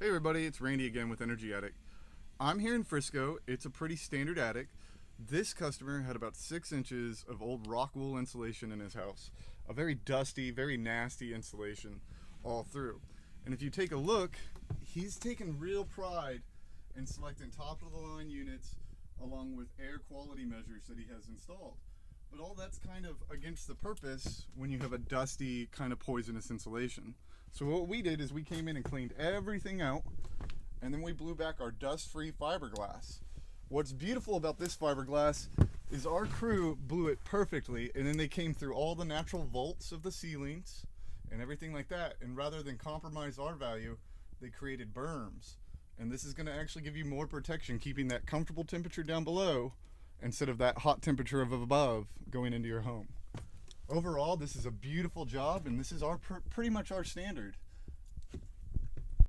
Hey everybody, it's Randy again with Energy Attic. I'm here in Frisco. It's a pretty standard attic. This customer had about 6 inches of old rock wool insulation in his house. A very dusty, very nasty insulation all through. And if you take a look, he's taken real pride in selecting top of the line units along with air quality measures that he has installed. But all that's kind of against the purpose when you have a dusty, kind of poisonous insulation. So what we did is we came in and cleaned everything out, and then we blew back our dust-free fiberglass. What's beautiful about this fiberglass is our crew blew it perfectly, and then they came through all the natural vaults of the ceilings and everything like that, and rather than compromise our value, they created berms. And this is going to actually give you more protection, keeping that comfortable temperature down below instead of that hot temperature of above going into your home. Overall, this is a beautiful job, and this is pretty much our standard.